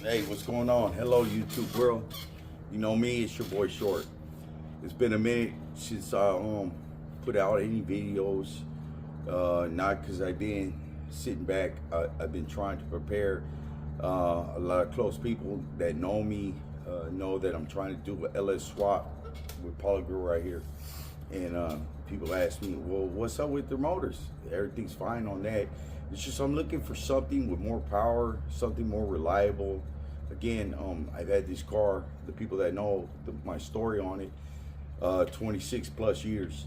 Hey, what's going on? Hello, YouTube world. You know me, it's your boy Short. It's been a minute since I put out any videos. Not because I've been sitting back. I've been trying to prepare. A lot of close people that know me know that I'm trying to do an LS swap with Impala right here. And people ask me, well, what's up with their motors? Everything's fine on that. It's just I'm looking for something with more power, something more reliable. Again, I've had this car, the people that know my story on it, 26 plus years,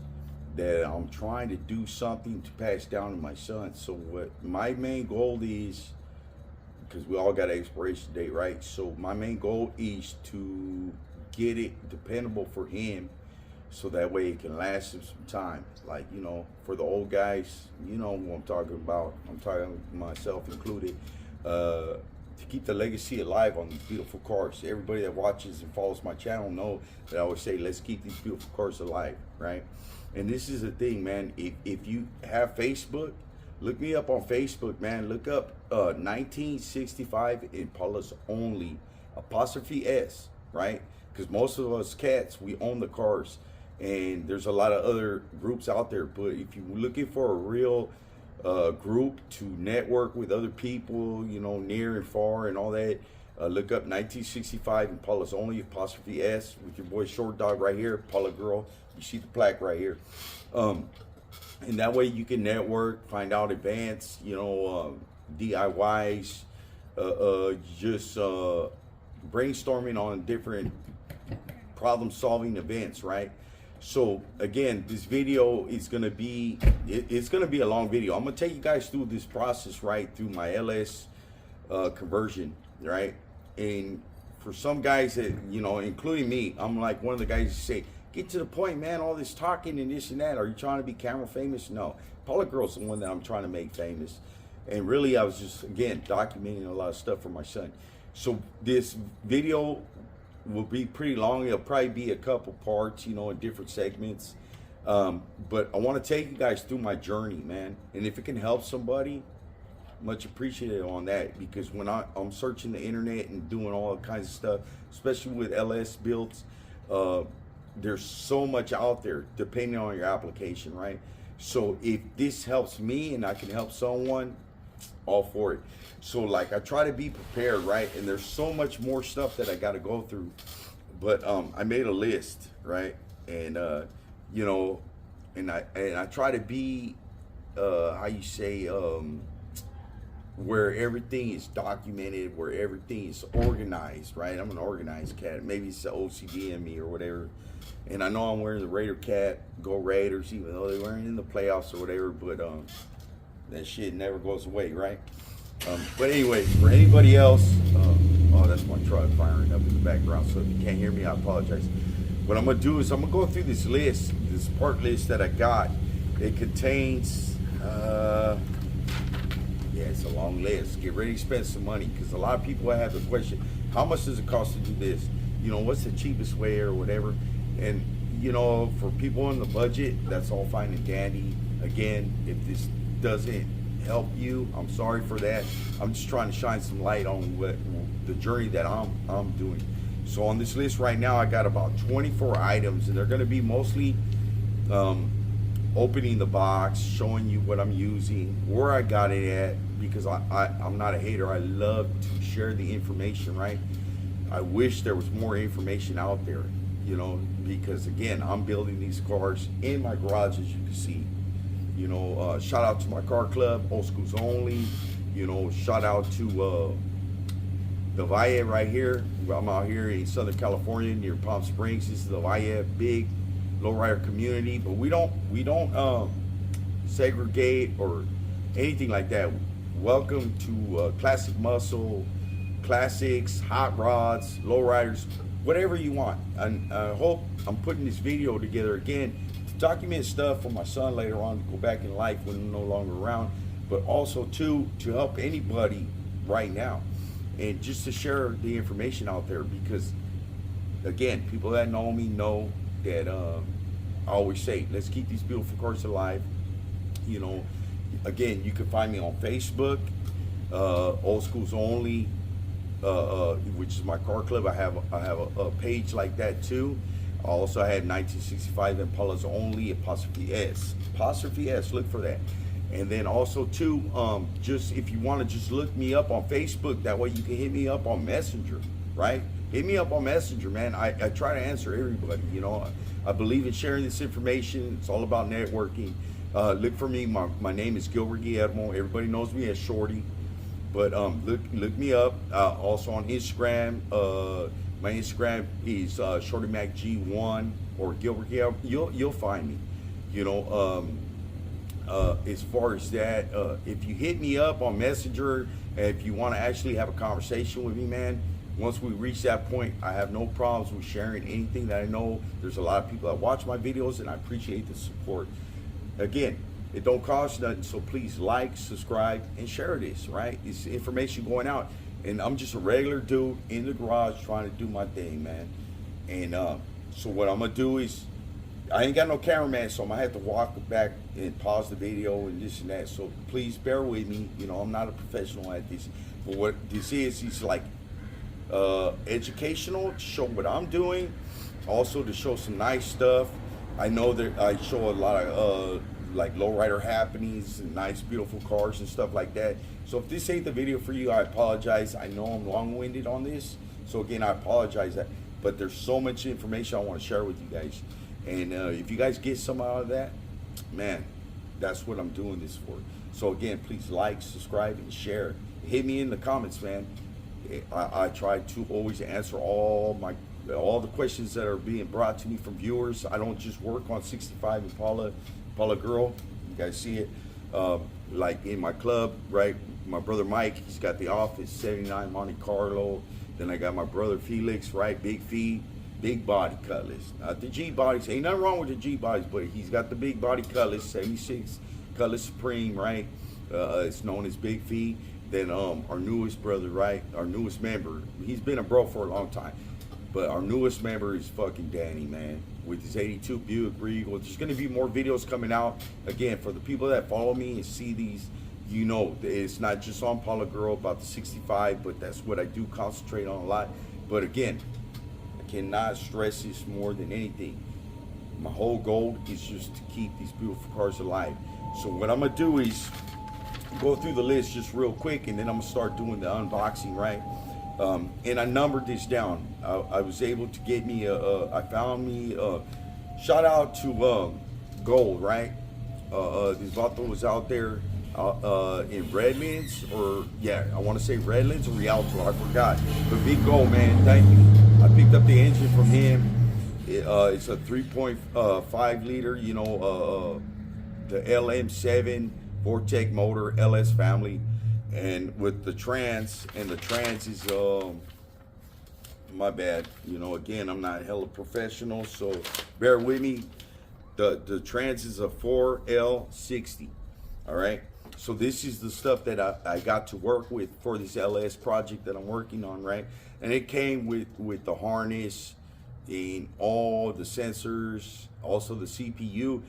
that I'm trying to do something to pass down to my son. So what my main goal is, because we all got an expiration date, right? So my main goal is to get it dependable for him, so that way it can last him some time. Like, you know, for the old guys, you know what I'm talking about. I'm talking myself included. To keep the legacy alive on these beautiful cars. Everybody that watches and follows my channel know that I always say, let's keep these beautiful cars alive, right? And this is the thing, man. If you have Facebook, look me up on Facebook, man. Look up 1965 Impalas only, apostrophe S, right? Because most of us cats, we own the cars. And there's a lot of other groups out there. But if you're looking for a real group to network with other people, you know, near and far and all that, look up 1965 Impalas only, apostrophe S, with your boy Short Dog right here, Impala Girl. You see the plaque right here. And that way you can network, find out advanced, you know, DIYs, just brainstorming on different problem-solving events, right? So again, this video is gonna be, it's gonna be a long video. I'm gonna take you guys through this process, right, through my LS conversion, right? And for some guys that, you know, including me, I'm like one of the guys who say, get to the point, man, all this talking and this and that. Are you trying to be camera famous? No. Impala Girl's the one that I'm trying to make famous. And really, I was just, again, documenting a lot of stuff for my son. So this video will be pretty long. It'll probably be a couple parts, you know, in different segments. But I want to take you guys through my journey, man. And if it can help somebody, much appreciated on that. Because when I'm searching the internet and doing all kinds of stuff, especially with LS builds, there's so much out there depending on your application, right? So if this helps me and I can help someone, all for it. So like, I try to be prepared, right? And there's so much more stuff that I got to go through, but I made a list, right? And you know, and I try to be how you say, where everything is documented, where everything is organized, right? I'm an organized cat. Maybe it's the OCD in me or whatever. And I know I'm wearing the Raider cap, go Raiders, even though they weren't in the playoffs or whatever, but that shit never goes away, right? But anyway, for anybody else, oh, that's my truck firing up in the background, so if you can't hear me, I apologize. What I'm gonna do is I'm gonna go through this list, this part list that I got. It contains, yeah, it's a long list. Get ready to spend some money, because a lot of people have the question, how much does it cost to do this? You know, what's the cheapest way or whatever? And, you know, for people on the budget, that's all fine and dandy. Again, if this doesn't help you, I'm sorry for that. I'm just trying to shine some light on what the journey that I'm doing. So on this list right now, I got about 24 items, and they're going to be mostly opening the box, showing you what I'm using, where I got it at, because I'm not a hater. I love to share the information, right? I wish there was more information out there, you know, because again, I'm building these cars in my garage, as you can see. You know, shout out to my car club, Old Schools Only. You know, shout out to the Valle right here. I'm out here in Southern California near Palm Springs. This is the Valle, big lowrider community. But we don't segregate or anything like that. Welcome to classic muscle, classics, hot rods, lowriders, whatever you want. And I hope I'm putting this video together again to document stuff for my son later on to go back in life when I'm no longer around, but also too to help anybody right now, and just to share the information out there, because again, people that know me know that I always say, let's keep these beautiful cars alive. You know, again, you can find me on Facebook, Old Schools Only, which is my car club. I have a page like that too. I also had 1965 Impalas only, apostrophe S, look for that. And then also too, just if you want to just look me up on Facebook, that way you can hit me up on Messenger, right? Hit me up on Messenger, man. I try to answer everybody, you know. I believe in sharing this information. It's all about networking. Look for me. My name is Gilbert Guillermo. Everybody knows me as Shorty. But look me up. Also on Instagram. My Instagram is ShortyMacG1 or Gilbert Guillermo. You'll find me. You know, as far as that, if you hit me up on Messenger, if you want to actually have a conversation with me, man, once we reach that point, I have no problems with sharing anything that I know. There's a lot of people that watch my videos, and I appreciate the support. Again, it don't cost nothing, so please like, subscribe, and share this, right? It's information going out, and I'm just a regular dude in the garage trying to do my thing, man. And so what I'm gonna do is, I ain't got no cameraman, so I'm gonna have to walk back and pause the video and this and that. So please bear with me. You know, I'm not a professional at this, but what this is like educational, to show what I'm doing, also to show some nice stuff. I know that I show a lot of like lowrider happenings and nice beautiful cars and stuff like that. So if this ain't the video for you, I apologize. I know I'm long-winded on this, so again, I apologize that, but there's so much information I want to share with you guys. And if you guys get some out of that, man, that's what I'm doing this for. So again, please like, subscribe, and share. Hit me in the comments, man. I try to always answer all the questions that are being brought to me from viewers. I don't just work on 65 Impala Girl. You guys see it, like in my club, right? My brother Mike, he's got the office, 79 Monte Carlo. Then I got my brother Felix, right? Big feet, big body Cutlass. Not the G bodies. Ain't nothing wrong with the G bodies, but he's got the big body Cutlass, 76 Cutlass Supreme, right? It's known as Big Feet. Then our newest brother, right? Our newest member. He's been a bro for a long time, but our newest member is fucking Danny, man, with his 82 Buick Regal. There's gonna be more videos coming out. Again, for the people that follow me and see these, you know, it's not just on Impala Girl about the 65, but that's what I do concentrate on a lot. But again, I cannot stress this more than anything. My whole goal is just to keep these beautiful cars alive. So what I'm gonna do is go through the list just real quick, and then I'm gonna start doing the unboxing, right? And I numbered this down. I was able to get me I found me shout out to Gold, right? This vato was out there in Redlands, or yeah, I want to say Redlands or Rialto, I forgot. But Big Gold, man, thank you. I picked up the engine from him. It's a 3.5 liter, you know, the LM7 Vortec motor, LS family, and with the trans, and the trans is my bad, you know, again, I'm not hella professional, so bear with me. The trans is a 4L60. All right, so this is the stuff that I got to work with for this LS project that I'm working on, right? And it came with the harness and all the sensors, also the CPU.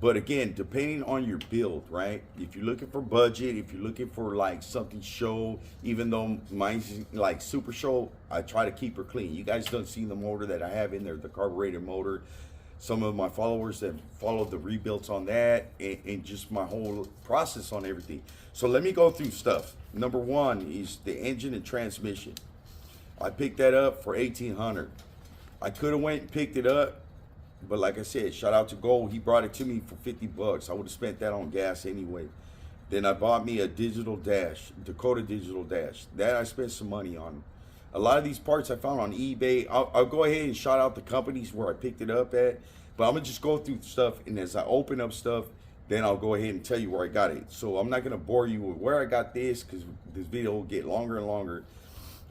But again, depending on your build, right? If you're looking for budget, if you're looking for like something show, even though mine's like super show, I try to keep her clean. You guys don't see the motor that I have in there, the carbureted motor. Some of my followers that followed the rebuilds on that, and just my whole process on everything. So let me go through stuff. Number one is the engine and transmission. I picked that up for $1,800. I could have went and picked it up, but like I said, shout out to Gold. He brought it to me for 50 bucks. I would have spent that on gas anyway. Then I bought me a digital dash, Dakota digital dash. That I spent some money on. A lot of these parts I found on eBay. I'll go ahead and shout out the companies where I picked it up at. But I'm going to just go through stuff, and as I open up stuff, then I'll go ahead and tell you where I got it. So I'm not going to bore you with where I got this, because this video will get longer and longer.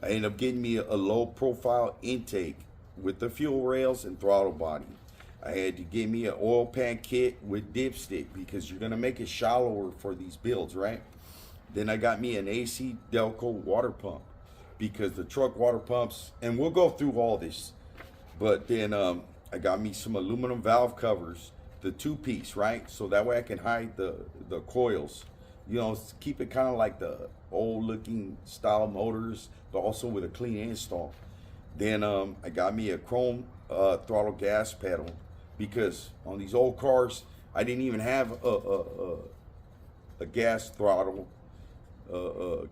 I ended up getting me a low profile intake with the fuel rails and throttle body. I had to get me an oil pan kit with dipstick, because you're going to make it shallower for these builds, right? Then I got me an AC Delco water pump, because the truck water pumps, and we'll go through all this. But then I got me some aluminum valve covers, the 2-piece, right? So that way I can hide the coils, you know, keep it kind of like the old looking style motors, but also with a clean install. Then I got me a chrome throttle gas pedal, because on these old cars I didn't even have a gas throttle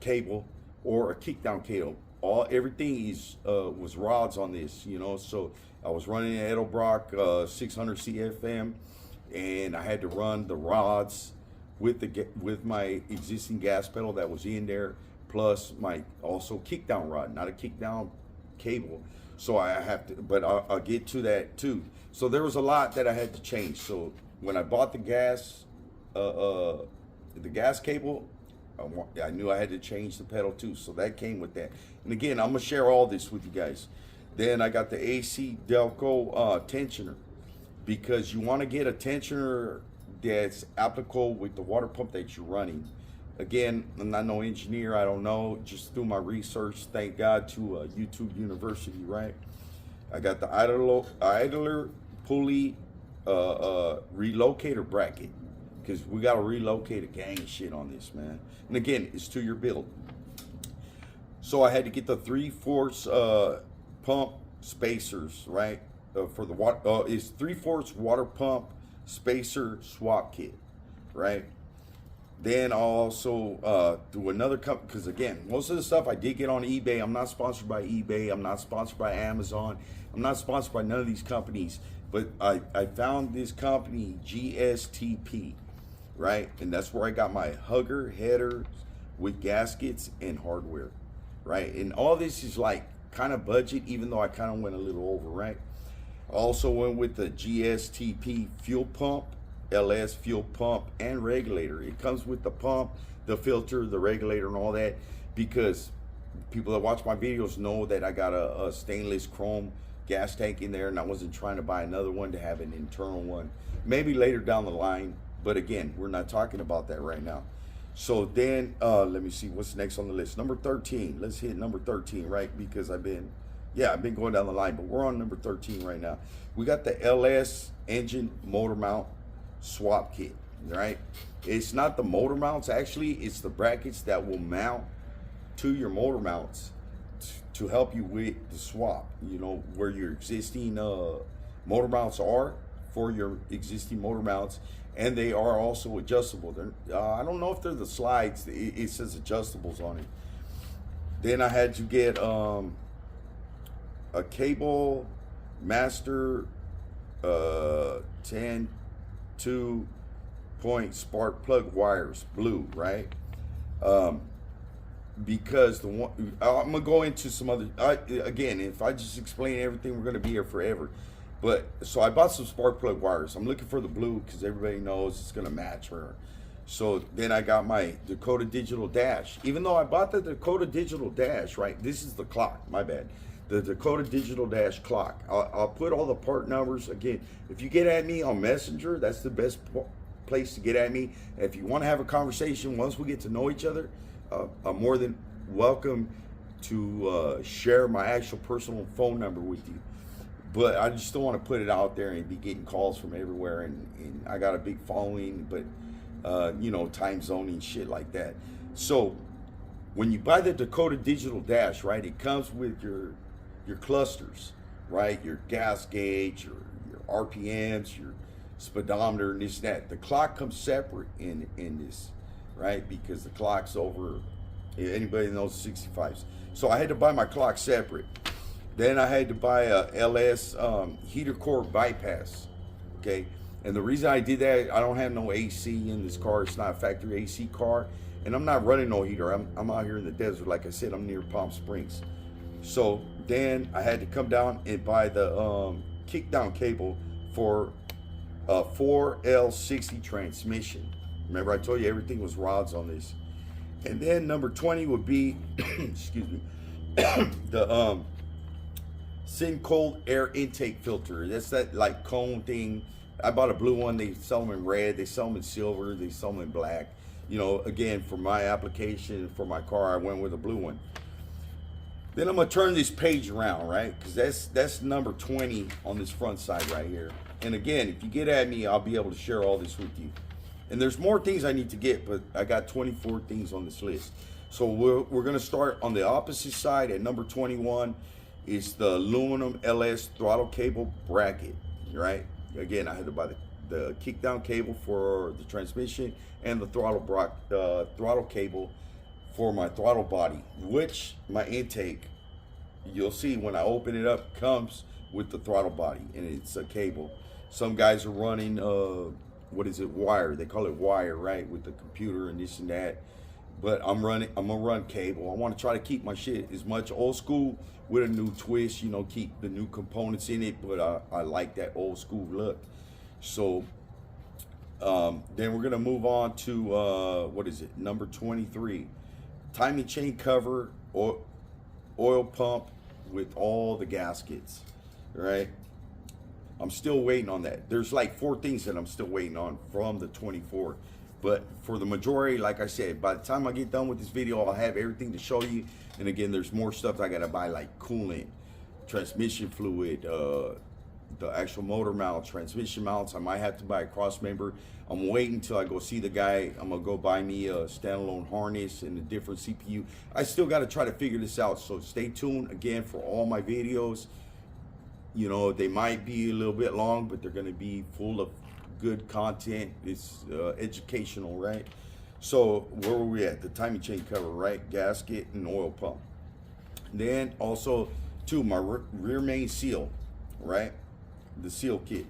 cable or a kickdown cable. Everything is was rods on this, you know. So I was running an Edelbrock 600 CFM, and I had to run the rods with my existing gas pedal that was in there, plus my also kickdown rod, not a kickdown cable. So I have to, but I'll get to that too. So there was a lot that I had to change. So when I bought the gas cable, I knew I had to change the pedal too. So that came with that. And again, I'm gonna share all this with you guys. Then I got the AC Delco tensioner, because you want to get a tensioner that's applicable with the water pump that you're running. Again, I'm not no engineer, I don't know, just through my research, thank God to YouTube University, right? I got the idler pulley relocator bracket, because we got to relocate a gang of shit on this, man. And again, it's to your build. So I had to get the 3/4 pump spacers, right? For the water, it's 3/4 water pump spacer swap kit, right? Then I'll also do another company, because again, most of the stuff I did get on eBay. I'm not sponsored by eBay. I'm not sponsored by Amazon. I'm not sponsored by none of these companies. But I found this company, GSTP, right? And that's where I got my hugger headers with gaskets and hardware, right? And all this is like kind of budget, even though I kind of went a little over, right? I also went with the GSTP fuel pump, LS fuel pump and regulator. It comes with the pump, the filter, the regulator, and all that, because people that watch my videos know that I got a stainless chrome gas tank in there, and I wasn't trying to buy another one to have an internal one. Maybe later down the line, but again, we're not talking about that right now. So then, let me see what's next on the list. Number 13. Let's hit number 13, right? Because I've been going down the line, but we're on number 13 right now. We got the LS engine motor mount swap kit, right? It's not the motor mounts, actually, it's the brackets that will mount to your motor mounts to help you with the swap, you know, where your existing motor mounts are for your existing motor mounts, and they are also adjustable. I don't know if they're the slides, it says adjustables on it. Then I had to get a cable master 10 2-point spark plug wires, blue, right? Because the one, I'm gonna go into some other, again, if I just explain everything, we're gonna be here forever. But so I bought some spark plug wires. I'm looking for the blue because everybody knows it's gonna match her. So then I got my Dakota Digital Dash. Even though I bought the Dakota Digital Dash, right? This is the clock, my bad. The Dakota Digital Dash clock. I'll put all the part numbers. Again, if you get at me on Messenger, that's the best place to get at me. If you want to have a conversation once we get to know each other, I'm more than welcome to share my actual personal phone number with you. But I just don't want to put it out there and be getting calls from everywhere. And I got a big following, but you know, time zoning, shit like that. So when you buy the Dakota Digital Dash, right, it comes with your clusters, right? Your gas gauge, your RPMs, your speedometer, and this and that. The clock comes separate in this, right? Because the clock's over, anybody knows 65s. So I had to buy my clock separate. Then I had to buy a LS heater core bypass, okay? And the reason I did that, I don't have no AC in this car. It's not a factory AC car, and I'm not running no heater. I'm out here in the desert. Like I said, I'm near Palm Springs. So then I had to come down and buy the kickdown cable for a 4L60 transmission. Remember, I told you everything was rods on this. And then number 20 would be, excuse me, the Sin Cold air intake filter. That's that like cone thing. I bought a blue one. They sell them in red. They sell them in silver. They sell them in black. You know, again, for my application for my car, I went with a blue one. Then I'm gonna turn this page around, right? Because that's number 20 on this front side right here. And again, if you get at me, I'll be able to share all this with you. And there's more things I need to get, but I got 24 things on this list. So we're gonna start on the opposite side at number 21. It's the aluminum LS throttle cable bracket, right? Again, I had to buy the kick down cable for the transmission and the throttle cable for my throttle body, which my intake, you'll see when I open it up, comes with the throttle body, and it's a cable. Some guys are running wire. They call it wire, right, with the computer and this and that. But I'm gonna run cable. I want to try to keep my shit as much old school with a new twist, you know, keep the new components in it, but I like that old school look. So then we're gonna move on to number 23, timing chain cover or oil pump with all the gaskets, right? I'm still waiting on that. There's like 4 things that I'm still waiting on from the 24. But for the majority, like I said, by the time I get done with this video, I'll have everything to show you. And again, there's more stuff I gotta buy, like coolant, transmission fluid, the actual motor mount, transmission mounts. I might have to buy a cross member. I'm waiting until I go see the guy. I'm gonna go buy me a standalone harness and a different CPU. I still gotta try to figure this out. So stay tuned again for all my videos. You know, they might be a little bit long, but they're gonna be full of good content. It's educational, right? So where were we at? The timing chain cover, right? Gasket and oil pump. Then also too, my rear main seal, right? The seal kit.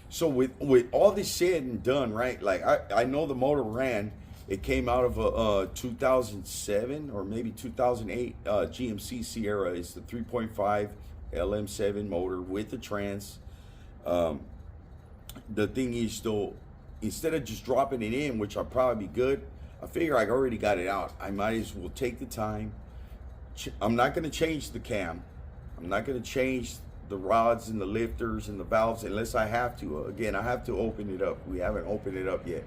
So with all this said and done, right? Like I know the motor ran. It came out of a 2007 or maybe 2008 GMC Sierra. It's the 3.5 LM7 motor with the trans. The thing is, though, instead of just dropping it in, which I'll probably be good, I figure I already got it out. I might as well take the time. I'm not going to change the cam. I'm not going to change the rods and the lifters and the valves unless I have to. Again, I have to open it up. We haven't opened it up yet.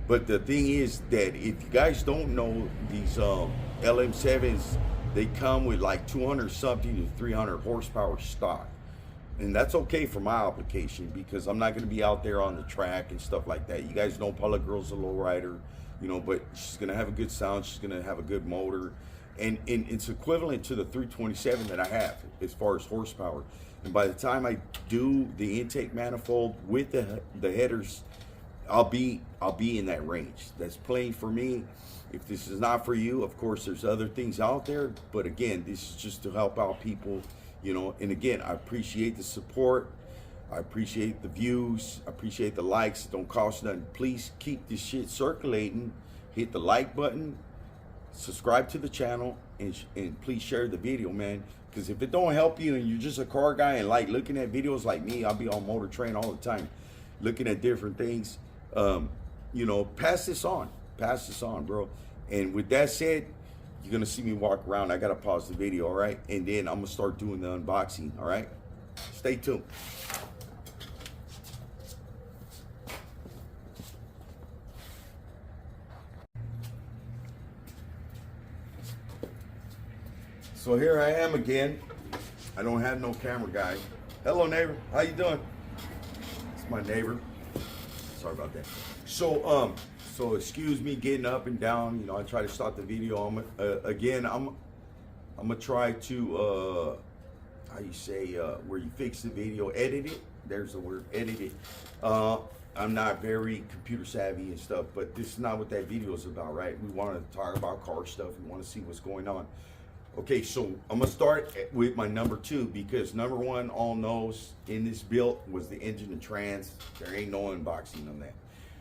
But the thing is that if you guys don't know, these LM7s, they come with like 200 something to 300 horsepower stock. And that's okay for my application because I'm not going to be out there on the track and stuff like that. You guys know Impala Girl's a low rider, you know, but she's going to have a good sound. She's going to have a good motor. And it's equivalent to the 327 that I have as far as horsepower. And by the time I do the intake manifold with the headers, I'll be in that range. That's plenty for me. If this is not for you, of course, there's other things out there. But again, this is just to help out people. You know, and again, I appreciate the support. I appreciate the views. I appreciate the likes. It don't cost nothing. Please keep this shit circulating. Hit the like button. Subscribe to the channel. And please share the video, man. Because if it don't help you and you're just a car guy and like looking at videos like me, I'll be on Motor Train all the time. Looking at different things. You know, pass this on. Pass this on, bro. And with that said, you're gonna see me walk around. I gotta pause the video, all right? And then I'm gonna start doing the unboxing, all right? Stay tuned. So here I am again. I don't have no camera guy. Hello, neighbor. How you doing? It's my neighbor. Sorry about that. So, so excuse me getting up and down. You know, I try to start the video. I'm gonna try to how you say where you fix the video, edit it. There's the word, edit it. I'm not very computer savvy and stuff, but this is not what that video is about, right? We want to talk about car stuff. We want to see what's going on. Okay, so I'm gonna start with my number 2 because number 1, all knows in this build was the engine and trans. There ain't no unboxing on that.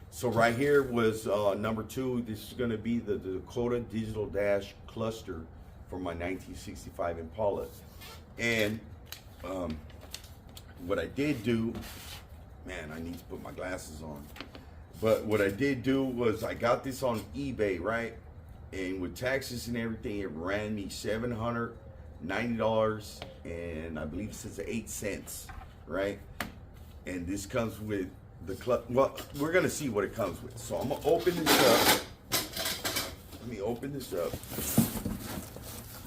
So right here was number 2. This is gonna be the Dakota Digital Dash cluster for my 1965 Impala. And what I did do, man, I need to put my glasses on. But what I did do was I got this on eBay, right? And with taxes and everything, it ran me $790 and I believe it says 8 cents, right? And this comes with the well, we're gonna see what it comes with. So I'm gonna open this up. Let me open this up.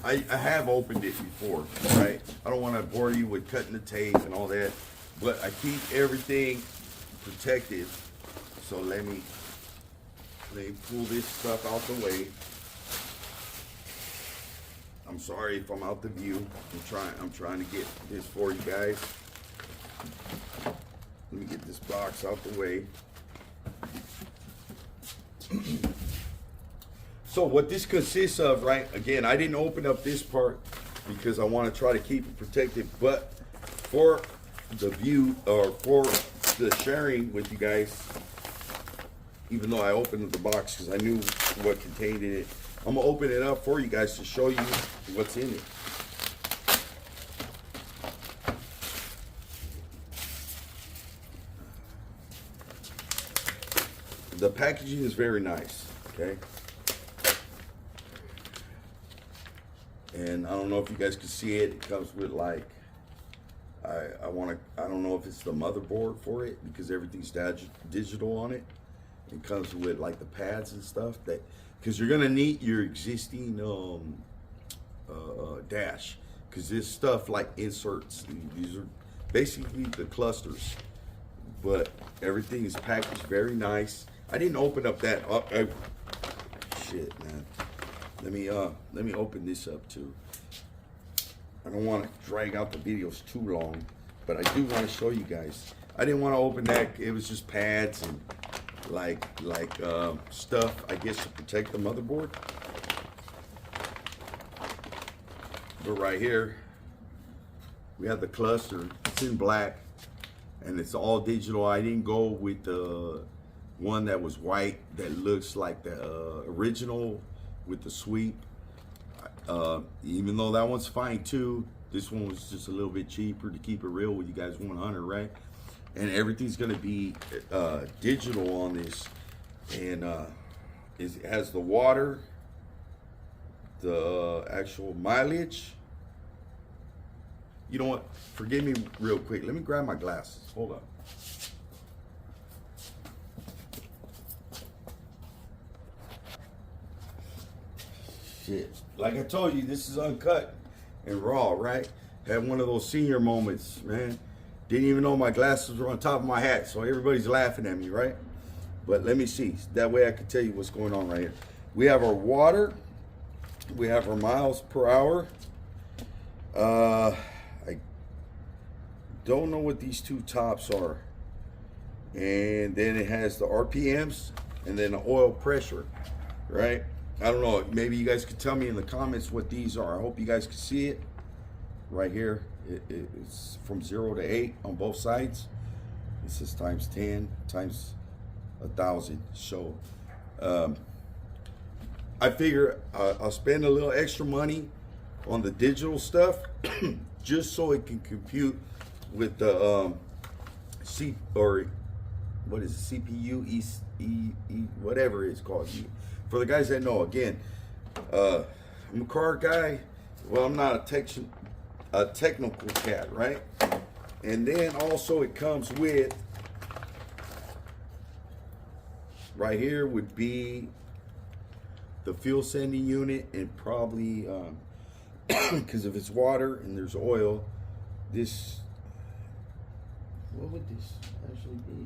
I have opened it before, right? I don't want to bore you with cutting the tape and all that, but I keep everything protected. So let me pull this stuff out the way. I'm sorry if I'm out the view. I'm trying to get this for you guys. Let me get this box out the way. So what this consists of, right? Again, I didn't open up this part because I want to try to keep it protected, but for the view, or for the sharing with you guys, even though I opened the box because I knew what contained in it, I'm gonna open it up for you guys to show you what's in it. The packaging is very nice, okay? And I don't know if you guys can see it. It comes with like, I don't know if it's the motherboard for it because everything's digital on it. It comes with like the pads and stuff that, because you're gonna need your existing dash, because this stuff like inserts. These are basically the clusters, but everything is packaged very nice. I didn't open up that. Shit, man. Let me open this up too. I don't want to drag out the videos too long, but I do want to show you guys. I didn't want to open that. It was just pads and like stuff, I guess, to protect the motherboard. But right here, we have the cluster. It's in black, and it's all digital. I didn't go with the one that was white that looks like the original with the sweep. Even though that one's fine too, this one was just a little bit cheaper to keep it real with you guys, 100, right? And everything's gonna be digital on this, and it has the water, the actual mileage. You know what? Forgive me real quick. Let me grab my glasses. Hold on. Shit. Like I told you, this is uncut and raw, right? Had one of those senior moments, man. Didn't even know my glasses were on top of my hat, so everybody's laughing at me, right? But let me see. That way I can tell you what's going on right here. We have our water. We have our miles per hour. I don't know what these two tops are. And then it has the RPMs and then the oil pressure, right? I don't know. Maybe you guys could tell me in the comments what these are. I hope you guys can see it right here. It's from 0 to 8 on both sides. This is times 10 times 1,000. So I figure I'll spend a little extra money on the digital stuff just so it can compute with the what is it, CPU, whatever it's called. For the guys that know, again, I'm a car guy. Well, I'm not a technical cat, right? And then also it comes with, right here would be the fuel sending unit, and probably because if it's water and there's oil, this, what would this actually be?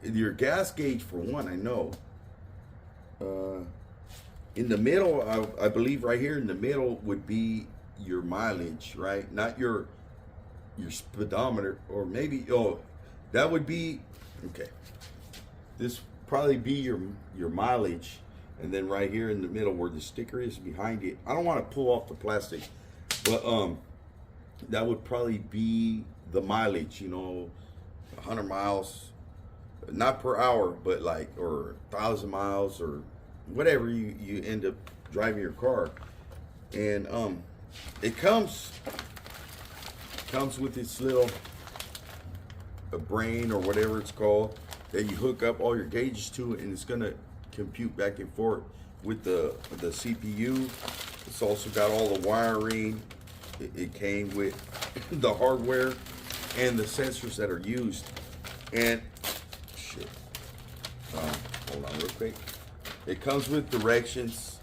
Your gas gauge for one, I know. In the middle, I believe right here in the middle would be your mileage, right? Not your speedometer, or maybe, oh, that would be, okay. This probably be your mileage, and then right here in the middle where the sticker is behind it, I don't want to pull off the plastic, but that would probably be the mileage, you know, 100 miles. Not per hour, but like, or 1,000 miles, or whatever you end up driving your car. And it comes with this little brain or whatever it's called that you hook up all your gauges to, and it's gonna compute back and forth with the CPU. It's also got all the wiring. It came with the hardware and the sensors that are used. And hold on real quick. It comes with directions.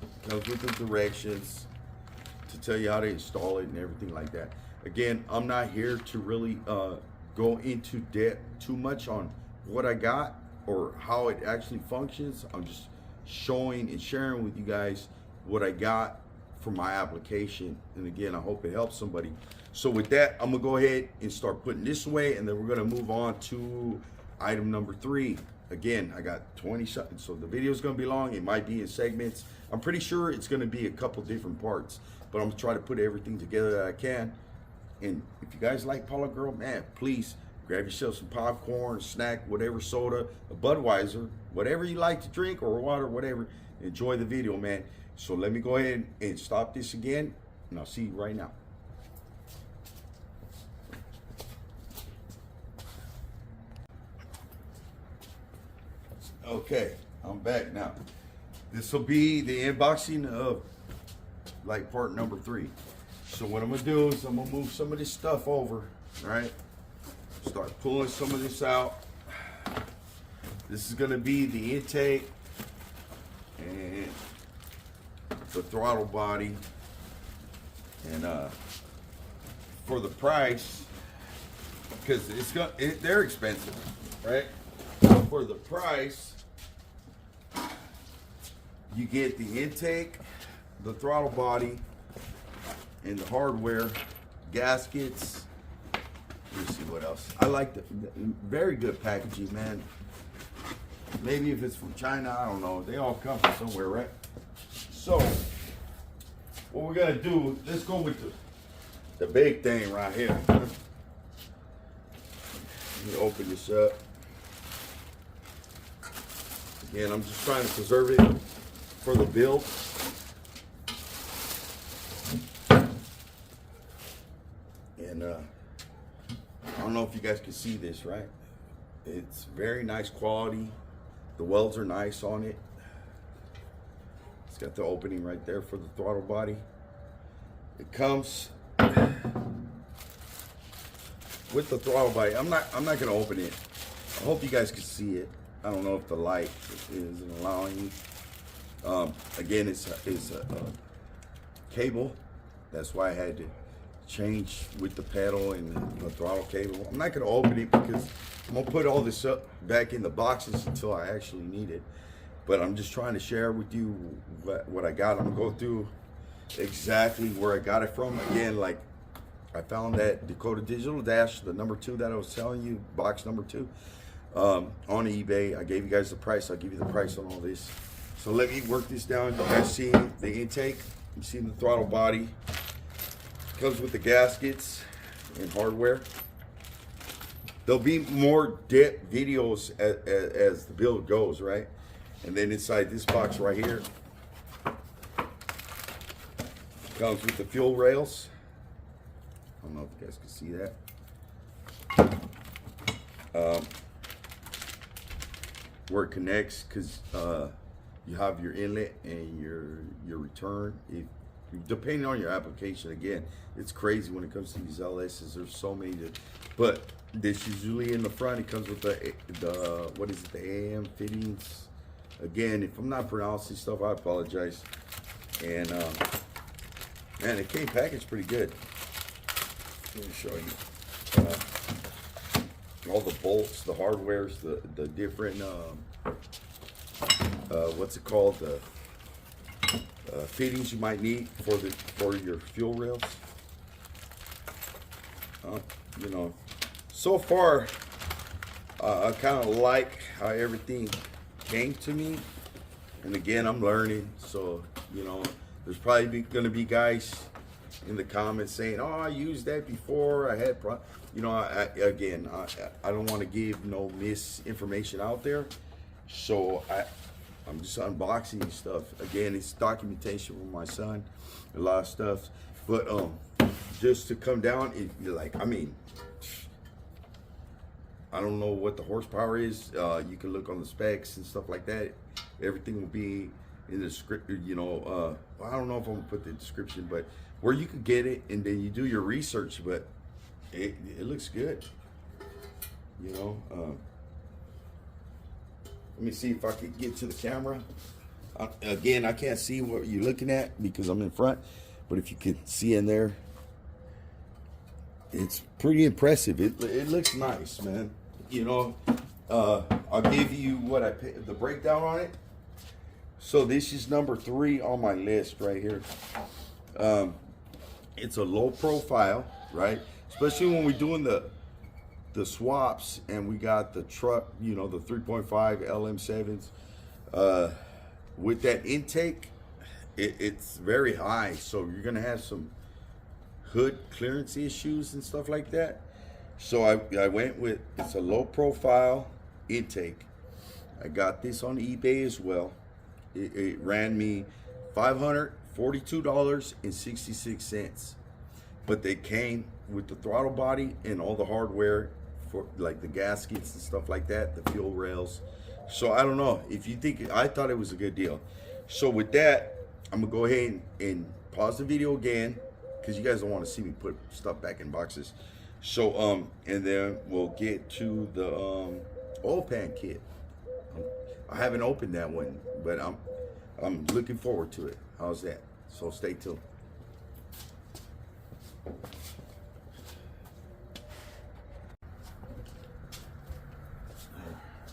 It comes with the directions to tell you how to install it and everything like that. Again, I'm not here to really go into depth too much on what I got or how it actually functions. I'm just showing and sharing with you guys what I got for my application. And again, I hope it helps somebody. So with that, I'm gonna go ahead and start putting this away, and then we're gonna move on to item number 3. Again, I got 20 something, so the video is gonna be long. It might be in segments. I'm pretty sure it's gonna be a couple different parts, but I'm gonna try to put everything together that I can. And if you guys like Impala Girl, man, please grab yourself some popcorn, snack, whatever, soda, a Budweiser, whatever you like to drink, or water, whatever. Enjoy the video, man. So let me go ahead and stop this again, and I'll see you right now. Okay, I'm back now. This will be the unboxing of like part number 3. So what I'm gonna do is I'm gonna move some of this stuff over, right? Start pulling some of this out. This is gonna be the intake and the throttle body. And for the price, because they're expensive, right? For the price, you get the intake, the throttle body, and the hardware, gaskets. Let me see what else. I like the very good packaging, man. Maybe if it's from China, I don't know. They all come from somewhere, right? So, what we're gonna do, let's go with the big thing right here. Let me open this up. Again, I'm just trying to preserve it for the build. And I don't know if you guys can see this, right? It's very nice quality. The welds are nice on it. It's got the opening right there for the throttle body. It comes with the throttle body. I'm not gonna open it. I hope you guys can see it. I don't know if the light isn't allowing you. Again, it's a cable. That's why I had to change with the pedal and the throttle cable. I'm not going to open it because I'm going to put all this up back in the boxes until I actually need it. But I'm just trying to share with you what I got. I'm going to go through exactly where I got it from. Again, like I found that Dakota Digital Dash, the number 2 that I was telling you, box number 2. On eBay. I gave you guys the price. I'll give you the price on all this. So let me work this down. You guys see the intake. You see the throttle body. Comes with the gaskets and hardware. There'll be more depth videos as the build goes, right? And then inside this box right here comes with the fuel rails. I don't know if you guys can see that. Where it connects, because you have your inlet and your return. Depending on your application, again, it's crazy when it comes to these LSs. There's so many, but this usually in the front. It comes with the what is it? The AM fittings. Again, if I'm not pronouncing stuff, I apologize. And man, it came packaged pretty good. Let me show you. All the bolts, the hardwares, the different what's it called, the fittings you might need for your fuel rails. You know, so far I kind of like how everything came to me, and again, I'm learning. So you know, there's probably going to be guys in the comments saying, "Oh, I used that before. I had." You know, I don't want to give no misinformation out there, so I'm just unboxing stuff. Again, it's documentation from my son, a lot of stuff, but just to come down, I mean, I don't know what the horsepower is. You can look on the specs and stuff like that. Everything will be in the script. You know, I don't know if I'm gonna put the description, but where you could get it, and then you do your research, but. It looks good, you know. Let me see if I can get to the camera. Again, I can't see what you're looking at because I'm in front, but if you can see in there, it's pretty impressive. It looks nice, man. You know, I'll give you what I paid, the breakdown on it. So this is number 3 on my list right here. It's a low profile, right? Especially when we're doing the swaps and we got the truck, you know, the 3.5 LM7s. With that intake, it's very high. So you're gonna have some hood clearance issues and stuff like that. So I went with, it's a low profile intake. I got this on eBay as well. It ran me $542.66. But they came with the throttle body and all the hardware for like the gaskets and stuff like that, the fuel rails. So I don't know if you think, I thought it was a good deal. So with that, I'm gonna go ahead and pause the video again because you guys don't want to see me put stuff back in boxes. So and then we'll get to the oil pan kit. I haven't opened that one, but I'm looking forward to it. How's that? So stay tuned.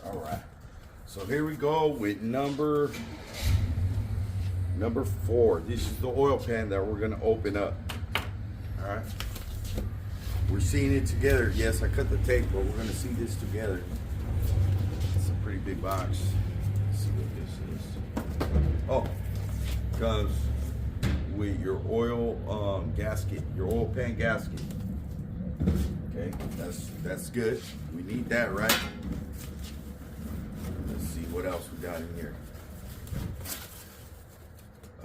All right. So here we go with number 4. This is the oil pan that we're gonna open up. All right. We're seeing it together. Yes, I cut the tape, but we're gonna see this together. It's a pretty big box. Let's see what this is. Oh, comes with your oil gasket, your oil pan gasket. Okay, that's good. We need that, right? Let's see what else we got in here.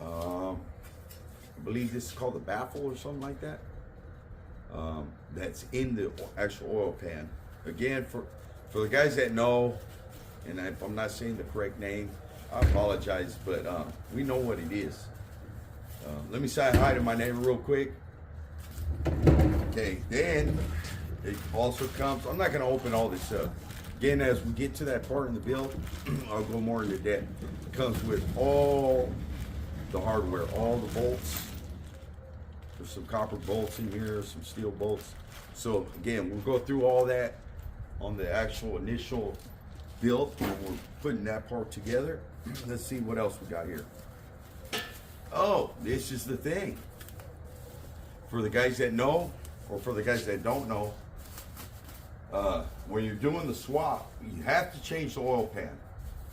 I believe this is called the baffle or something like that. That's in the actual oil pan. Again, for the guys that know, and if I'm not saying the correct name, I apologize, but we know what it is. Let me say hi to my neighbor real quick. Okay, then it also comes, I'm not gonna open all this up. Again, as we get to that part in the build, I'll go more into depth. It comes with all the hardware, all the bolts. There's some copper bolts in here, some steel bolts. So again, we'll go through all that on the actual initial build when we're putting that part together. Let's see what else we got here. Oh, this is the thing. For the guys that know, or for the guys that don't know, when you're doing the swap, you have to change the oil pan,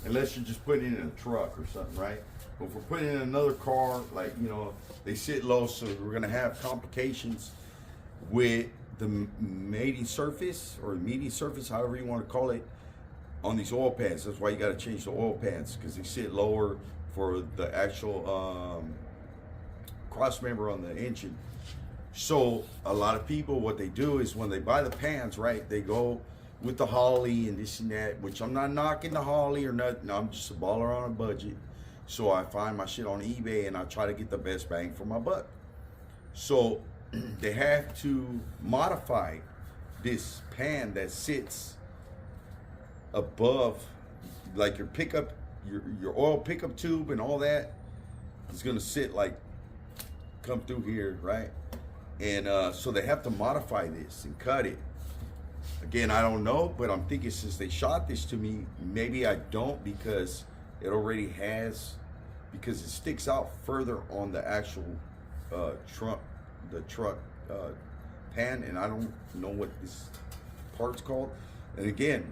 unless you're just putting it in a truck or something, right? But if we're putting it in another car, like, you know, they sit low, so we're gonna have complications with the mating surface or meaty surface, however you want to call it, on these oil pans. That's why you got to change the oil pans, because they sit lower for the actual cross member on the engine. So a lot of people, what they do is when they buy the pans, right, they go with the Holly and this and that, which I'm not knocking the Holly or nothing. No, I'm just a baller on a budget. So I find my shit on eBay and I try to get the best bang for my buck. So they have to modify this pan that sits above, like your pickup, your oil pickup tube and all that is gonna sit like, come through here, right? And so they have to modify this and cut it. Again, I don't know, but I'm thinking since they shot this to me, maybe I don't, because it already has, because it sticks out further on the actual truck pan, and I don't know what this part's called. And again,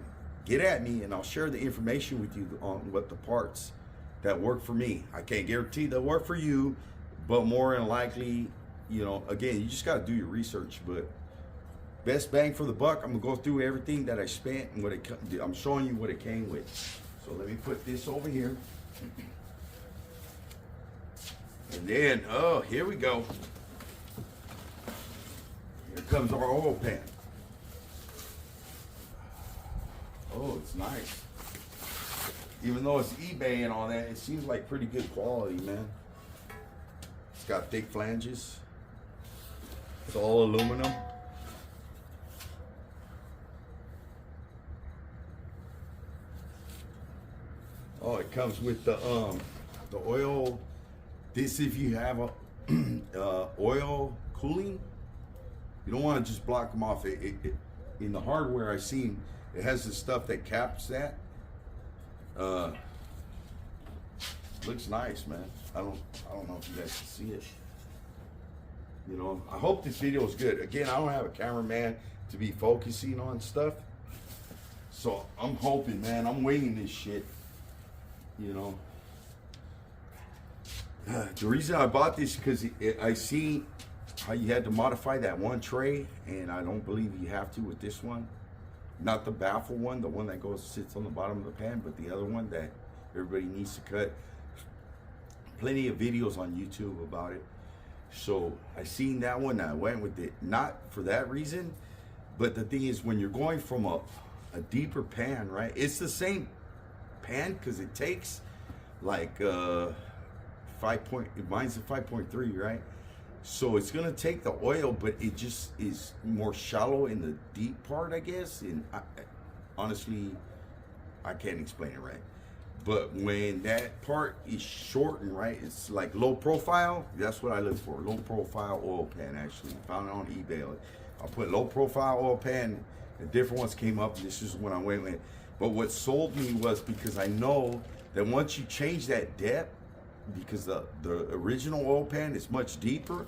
get at me and I'll share the information with you on what the parts that work for me. I can't guarantee they'll work for you, but more than likely, you know, again, you just got to do your research. But best bang for the buck, I'm gonna go through everything that I spent and what I'm showing you what it came with. So let me put this over here. And then, oh, here we go. Here comes our oil pan. Oh, it's nice. Even though it's eBay and all that, it seems like pretty good quality, man. It's got thick flanges. It's all aluminum. Oh, it comes with the oil. This, if you have a oil cooling, you don't want to just block them off. In the hardware I've seen, it has the stuff that caps that. looks nice, man. I don't know if you guys can see it. You know, I hope this video is good. Again, I don't have a cameraman to be focusing on stuff. So I'm hoping, man, I'm winging this shit. You know. The reason I bought this because I see how you had to modify that one tray, and I don't believe you have to with this one. Not the baffle one, the one that sits on the bottom of the pan, but the other one that everybody needs to cut. Plenty of videos on YouTube about it. So I seen that one, I went with it. Not for that reason, but the thing is, when you're going from a deeper pan, right? It's the same pan because it takes like mine's a 5.3, right? So it's gonna take the oil, but it just is more shallow in the deep part, I guess. And honestly, I can't explain it right. But when that part is shortened, right, it's like low profile. That's what I look for. Low profile oil pan. Actually, found it on eBay. I put low profile oil pan. The different ones came up. This is when I went with. But what sold me was because I know that once you change that depth, because the original oil pan is much deeper,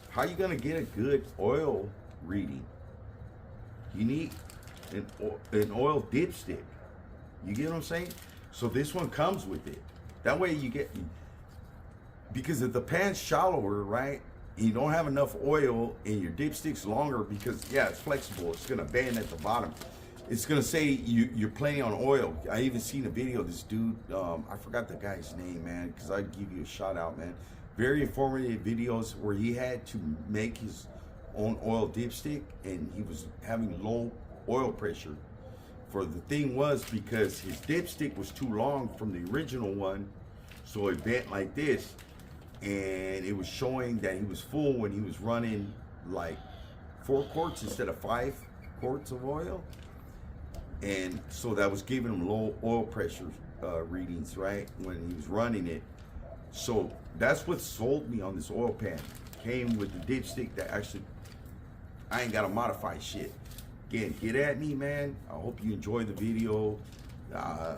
how you gonna get a good oil reading? You need an oil dipstick. You get what I'm saying? So this one comes with it. That way you get, because if the pan's shallower, right, you don't have enough oil and your dipstick's longer, because yeah, it's flexible, it's gonna bend at the bottom. It's gonna say you're playing on oil. I even seen a video of this dude, I forgot the guy's name, man, because I'd give you a shout out, man. Very informative videos where he had to make his own oil dipstick, and he was having low oil pressure. For the thing was because his dipstick was too long from the original one, so it bent like this, and it was showing that he was full when he was running like 4 quarts instead of 5 quarts of oil. And so that was giving him low oil pressure readings, right, when he was running it. So that's what sold me on this oil pan. Came with the dipstick that actually, I ain't gotta modify shit. Again, get at me, man. I hope you enjoy the video.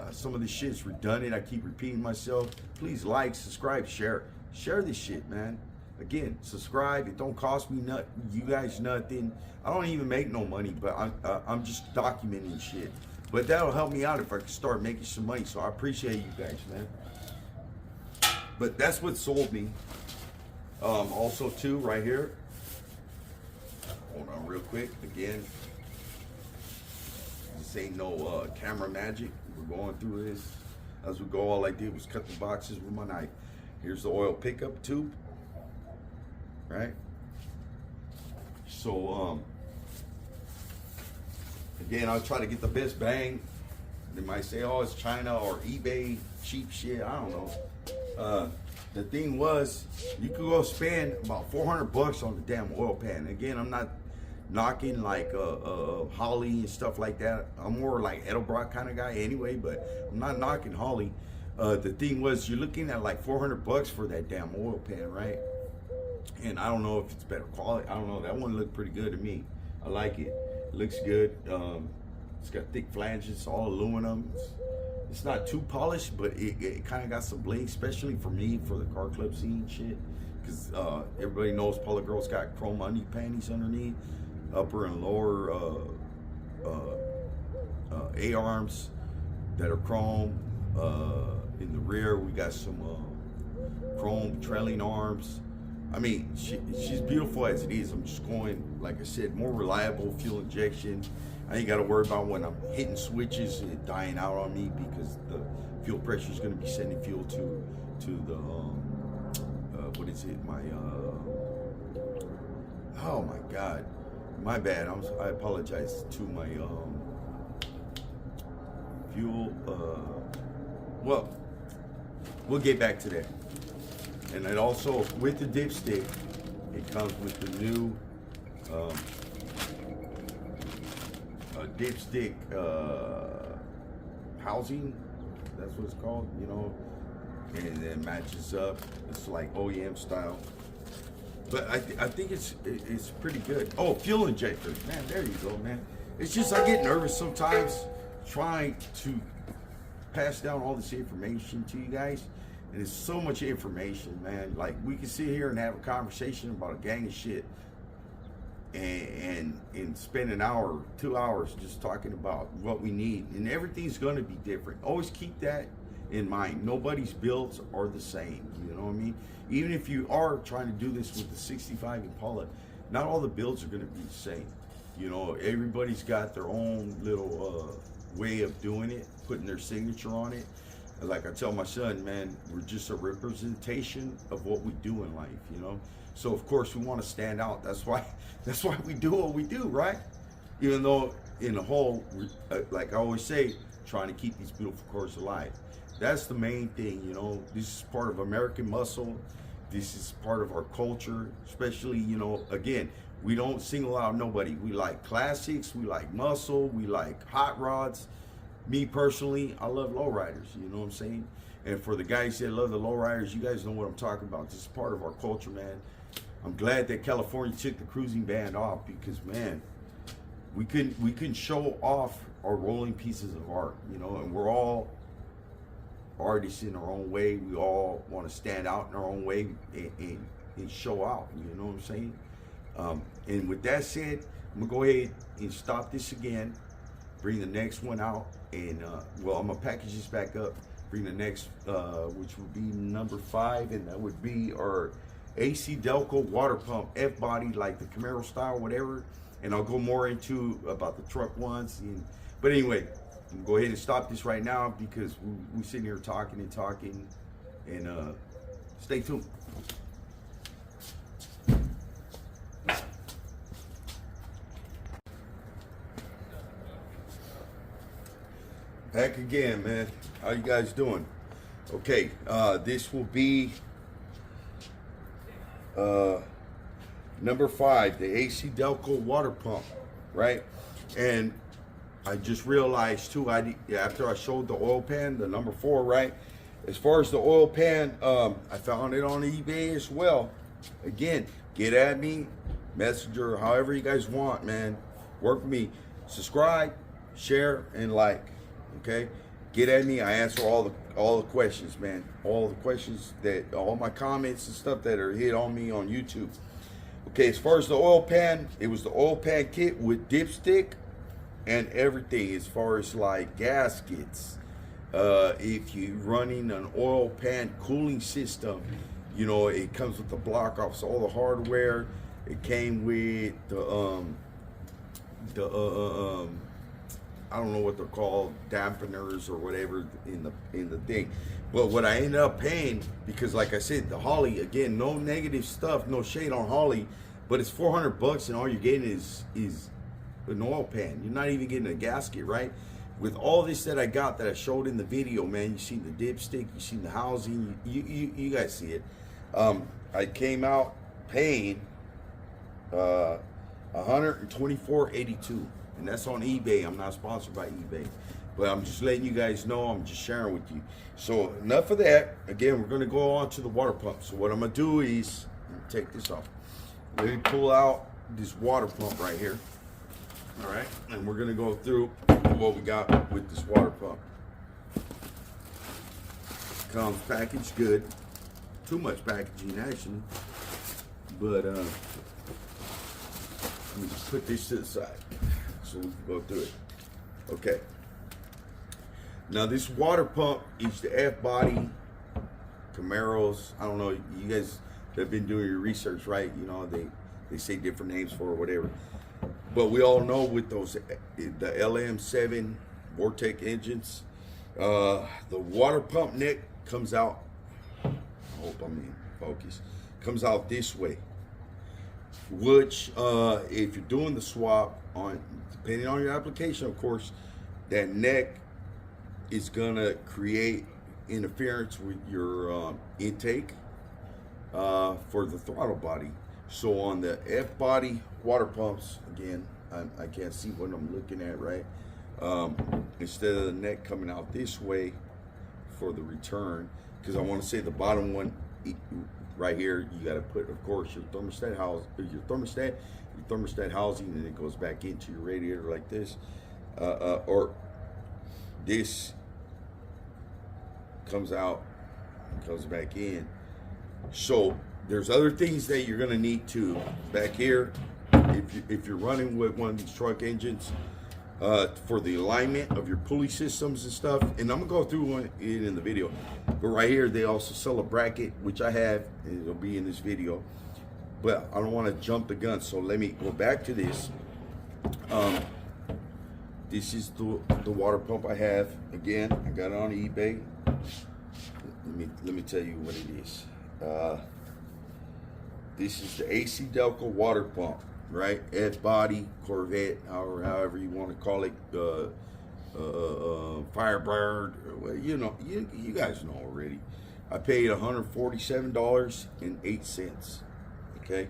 Some of this shit is redundant. I keep repeating myself. Please like, subscribe, share. Share this shit, man. Again, subscribe. It don't cost me you guys nothing. I don't even make no money, but I'm just documenting shit. But that'll help me out if I can start making some money. So I appreciate you guys, man. But that's what sold me. Also, too, right here. Hold on real quick. Again, this ain't no camera magic. We're going through this. As we go, all I did was cut the boxes with my knife. Here's the oil pickup tube. Right? So, again, I'll try to get the best bang. They might say, oh, it's China or eBay, cheap shit. I don't know. The thing was, you could go spend about 400 bucks on the damn oil pan. Again, I'm not knocking like Holly and stuff like that. I'm more like Edelbrock kind of guy anyway, but I'm not knocking Holly. The thing was, you're looking at like 400 bucks for that damn oil pan, right? And I don't know if it's better quality. I don't know. That one looked pretty good to me. I like it. It looks good. It's got thick flanges, all aluminum. It's not too polished, but it kind of got some bling, especially for me, for the car club scene shit. Because everybody knows Polo Girl's got chrome undie panties underneath, upper and lower A-arms that are chrome. In the rear, we got some chrome trailing arms. I mean, she's beautiful as it is. I'm just going, like I said, more reliable fuel injection. I ain't got to worry about when I'm hitting switches it dying out on me, because the fuel pressure is going to be sending fuel to the what is it? My oh my God, my bad. I apologize to my fuel. Well, we'll get back to that. And it also, with the dipstick, it comes with the new dipstick housing. That's what it's called, you know. And it matches up. It's like OEM style. But I think it's pretty good. Oh, fuel injector. Man, there you go, man. It's just I get nervous sometimes trying to pass down all this information to you guys. And it's so much information, man. Like, we can sit here and have a conversation about a gang of shit and spend an hour, 2 hours just talking about what we need. And everything's going to be different. Always keep that in mind. Nobody's builds are the same. You know what I mean? Even if you are trying to do this with the 65 Impala, not all the builds are going to be the same. You know, everybody's got their own little way of doing it, putting their signature on it. Like I tell my son, man, we're just a representation of what we do in life, you know. So of course we want to stand out. That's why we do what we do, right? Even though in the whole, like I always say, trying to keep these beautiful cars alive. That's the main thing, you know. This is part of American muscle. This is part of our culture, especially, you know, again, we don't single out nobody. We like classics, we like muscle, we like hot rods. Me personally, I love lowriders, you know what I'm saying? And for the guys that love the lowriders, you guys know what I'm talking about. This is part of our culture, man. I'm glad that California took the cruising band off because, man, we couldn't show off our rolling pieces of art, you know, and we're all artists in our own way. We all want to stand out in our own way and show out, you know what I'm saying? And with that said, I'm gonna go ahead and stop this again, bring the next one out, and well, I'm gonna package this back up, bring the next, which would be number 5, and that would be our AC Delco water pump F-body, like the Camaro style, whatever. And I'll go more into about the truck ones. But anyway, I'm gonna go ahead and stop this right now because we're sitting here talking, and stay tuned. Back again, man. How you guys doing? Okay, this will be number 5, the AC Delco water pump, right? And I just realized too, after I showed the oil pan, the number 4, right? As far as the oil pan, I found it on eBay as well. Again, get at me, messenger, however you guys want, man. Work with me. Subscribe, share, and like. Okay, get at me. I answer all the questions, man. All the questions all my comments and stuff that are hit on me on YouTube. Okay, as far as the oil pan, it was the oil pan kit with dipstick and everything. As far as like gaskets, if you're running an oil pan cooling system, you know it comes with the block offs, all the hardware. It came with the I don't know what they're called, dampeners or whatever in the thing. But what I ended up paying, because like I said, the Holley, again, no negative stuff, no shade on Holley, but it's $400 and all you're getting is an oil pan. You're not even getting a gasket, right? With all this that I got that I showed in the video, man, you see the dipstick, you see the housing, you guys see it. I came out paying $124.82. And that's on eBay. I'm not sponsored by eBay, but I'm just letting you guys know. I'm just sharing with you. So enough of that. Again, we're gonna go on to the water pump. So what I'm gonna do is take this off. Let me pull out this water pump right here. All right, and we're gonna go through what we got with this water pump. Comes packaged good. Too much packaging actually, but let me just put this to the side so we can go through it. Okay. Now this water pump is the F-body Camaros. I don't know, you guys that have been doing your research, right? You know, they say different names for it or whatever. But we all know with those, the LM7 Vortec engines, the water pump neck comes out, I hope I'm in focus, comes out this way. Which, if you're doing the swap, depending on your application, of course, that neck is gonna create interference with your intake for the throttle body. So on the F-body water pumps, again, I can't see what I'm looking at, right? Instead of the neck coming out this way for the return, because I want to say the bottom one right here, you got to put, of course, your thermostat housing, and it goes back into your radiator like this, or this comes out It goes back in. So there's other things that you're gonna need to back here. If you're running with one of these truck engines, for the alignment of your pulley systems and stuff, and I'm gonna go through it in the video. But right here, they also sell a bracket, which I have, and it'll be in this video. But I don't want to jump the gun, so let me go back to this. This is the water pump I have. Again, I got it on eBay. Let me tell you what it is. This is the AC Delco water pump, right? Ed body, Corvette, however you want to call it, Firebird. Well, you know, you guys know already. I paid $147.08. Okay,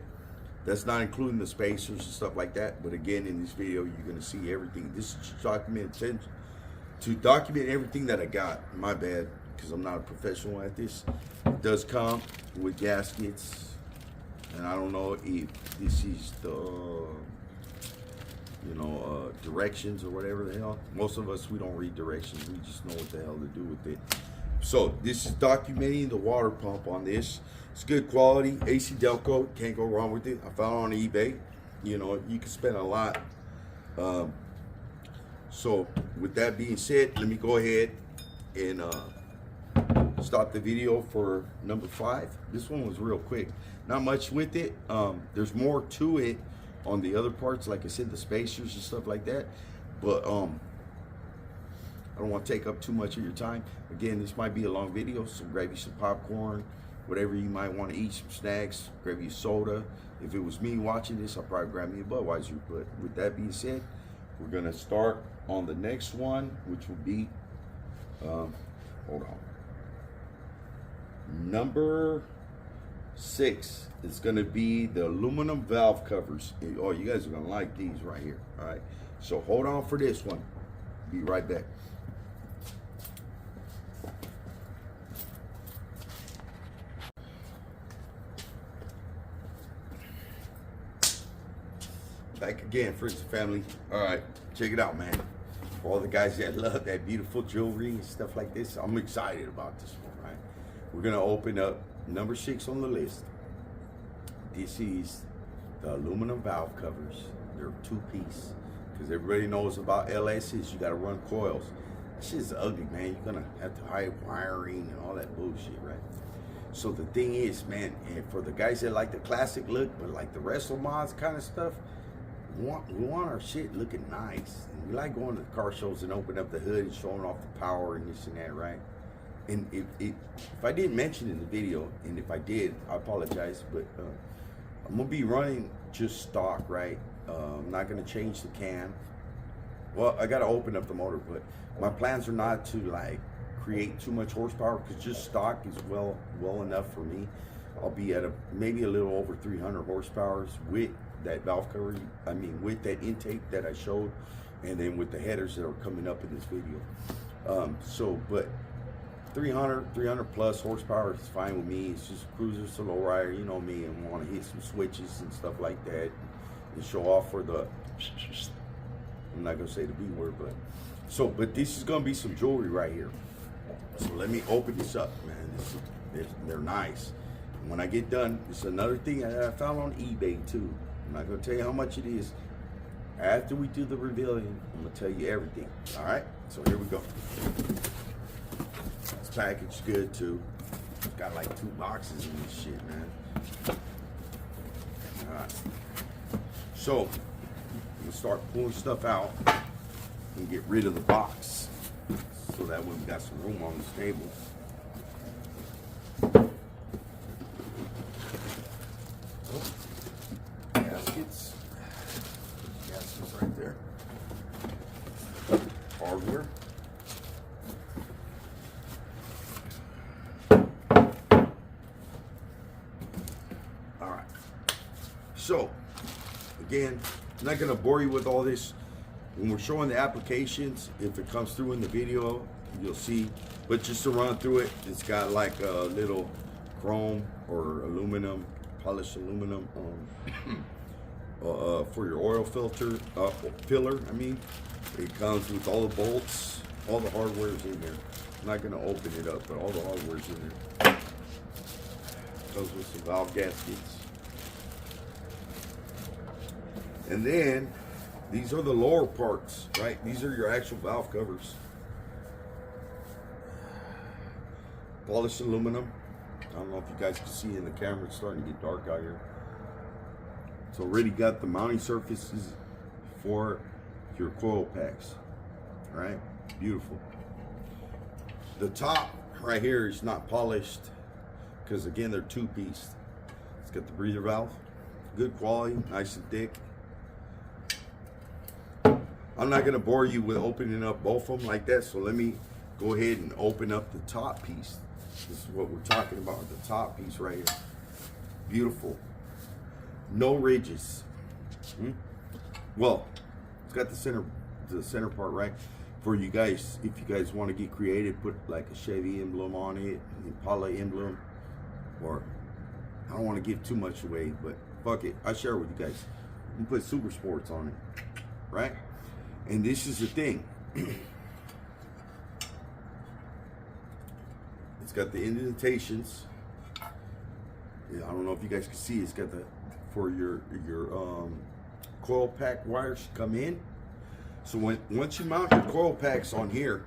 that's not including the spacers and stuff like that. But again, in this video, you're gonna see everything. This is to document everything that I got. My bad, because I'm not a professional at this. It does come with gaskets, and I don't know if this is the directions or whatever the hell. Most of us, we don't read directions. We just know what the hell to do with it. So this is documenting the water pump on this. It's good quality, AC Delco, can't go wrong with it. I found it on eBay. You know, you can spend a lot. So with that being said, let me go ahead and stop the video for number 5. This one was real quick. Not much with it. There's more to it on the other parts, like I said, the spacers and stuff like that. But I don't want to take up too much of your time. Again, this might be a long video, so grab you some popcorn, whatever you might want to eat, some snacks, grab you soda. If it was me watching this, I'll probably grab me a Budweiser. But with that being said, we're gonna start on the next one, which will be, hold on, number 6. It's gonna be the aluminum valve covers. Oh, you guys are gonna like these right here. All right, so hold on for this one. Be right back. Back again, friends and family. All right, check it out, man. For all the guys that love that beautiful jewelry and stuff like this, I'm excited about this one, right? We're gonna open up number 6 on the list. This is the aluminum valve covers. They're 2-piece, because everybody knows about LSs. You gotta run coils. That shit's ugly, man. You're gonna have to hide wiring and all that bullshit, right? So the thing is, man, and for the guys that like the classic look, but like the Wrestle Mods kind of stuff, we want our shit looking nice. And we like going to the car shows and opening up the hood and showing off the power and this and that, right? And if I didn't mention in the video, and if I did, I apologize, but I'm gonna be running just stock, right? I'm not gonna change the cam. Well, I gotta open up the motor, but my plans are not to like create too much horsepower, because just stock is well enough for me. I'll be at maybe a little over 300 horsepower with that valve cover, with that intake that I showed, and then with the headers that are coming up in this video. But 300 plus horsepower is fine with me. It's just cruiser, to low rider, you know me, and want to hit some switches and stuff like that, and show off for the, I'm not gonna say the B word, but this is gonna be some jewelry right here. So let me open this up, man. They're nice. And when I get done, it's another thing that I found on eBay too. I'm not gonna tell you how much it is. After we do the revealing, I'm gonna tell you everything. All right, so here we go. This package good too. It's got like 2 boxes in this shit, man. All right, so I'm gonna start pulling stuff out and get rid of the box, so that way we got some room on this table. Gaskets right there. Hardware. All right. So, again, I'm not gonna bore you with all this. When we're showing the applications, if it comes through in the video, you'll see. But just to run through it, it's got like a little chrome or aluminum, polished aluminum for your oil filler. It comes with all the bolts, all the hardware is in there. I'm not gonna open it up, but all the hardware's in there. Comes with some valve gaskets. And then these are the lower parts, right? These are your actual valve covers. Polished aluminum. I don't know if you guys can see in the camera, it's starting to get dark out here. It's already got the mounting surfaces for your coil packs, right? Beautiful. The top right here is not polished because again, they're two-piece. It's got the breather valve, good quality, nice and thick. I'm not gonna bore you with opening up both of them like that, so let me go ahead and open up the top piece. This is what we're talking about, the top piece right here. Beautiful. No ridges. Well, it's got the center part, right? For you guys, if you guys want to get creative, put like a Chevy emblem on it, an Impala emblem, or I don't want to give too much away, but fuck it, I share it with you guys. You put Super Sports on it, right? And this is the thing. It's got the indentations. I don't know if you guys can see. It's got the for your coil pack wires come in. So once you mount your coil packs on here,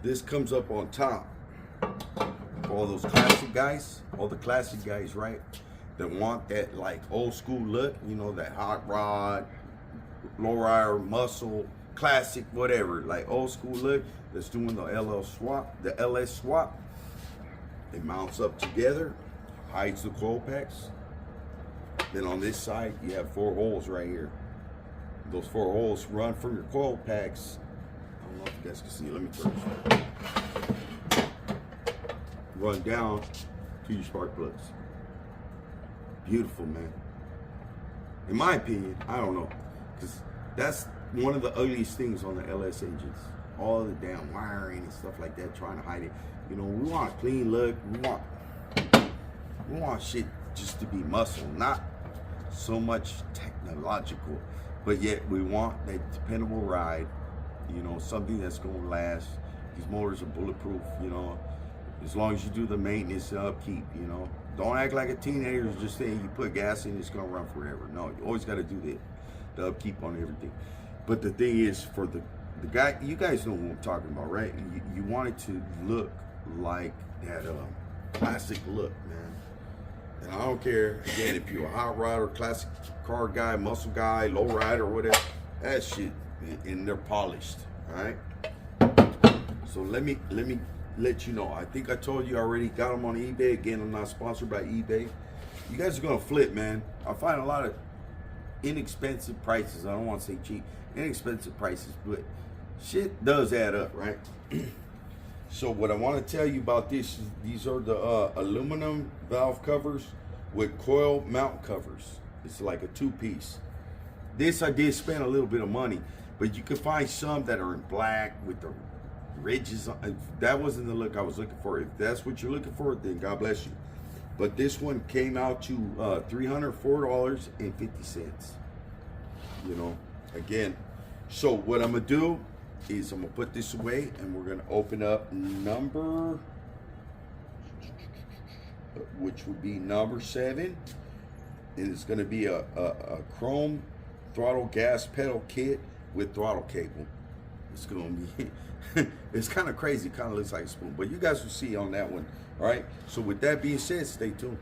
this comes up on top. For all those classic guys, all the classic guys, right? That want that like old school look, you know, that hot rod, lowrider, muscle, classic, whatever, like old school look. That's doing the LS swap. It mounts up together, hides the coil packs. Then on this side, you have 4 holes right here. Those 4 holes run from your coil packs. I don't know if you guys can see. Let me turn this. Run down to your spark plugs. Beautiful, man. In my opinion, I don't know, because that's one of the ugliest things on the LS engines. All the damn wiring and stuff like that, trying to hide it. You know, we want a clean look. We want shit just to be muscle, not so much technological, but yet we want that dependable ride. You know, something that's gonna last. These motors are bulletproof. You know, as long as you do the maintenance and upkeep. You know, don't act like a teenager just saying you put gas in, it's gonna run forever. No, you always got to do the upkeep on everything. But the thing is, for the guy, you guys know what I'm talking about, right? You want it to look like that classic look, man. And I don't care, again, if you're a hot rodder, classic car guy, muscle guy, low rider, whatever, that shit, and they're polished, all right? So let me let you know. I think I told you already, got them on eBay. Again, I'm not sponsored by eBay. You guys are gonna flip, man. I find a lot of inexpensive prices. I don't want to say cheap, inexpensive prices, but shit does add up, right? So what I want to tell you about this is these are the aluminum valve covers with coil mount covers. It's like a 2-piece. This I did spend a little bit of money, but you can find some that are in black with the ridges on. That wasn't the look I was looking for. If that's what you're looking for, then God bless you. But this one came out to $304.50. You know, again. So what I'm gonna do is I'm gonna put this away, and we're gonna open up number, which would be number 7, and it's gonna be a chrome throttle gas pedal kit with throttle cable. It's gonna be, it's kind of crazy, kind of looks like a spoon, but you guys will see on that one. All right. So with that being said, stay tuned.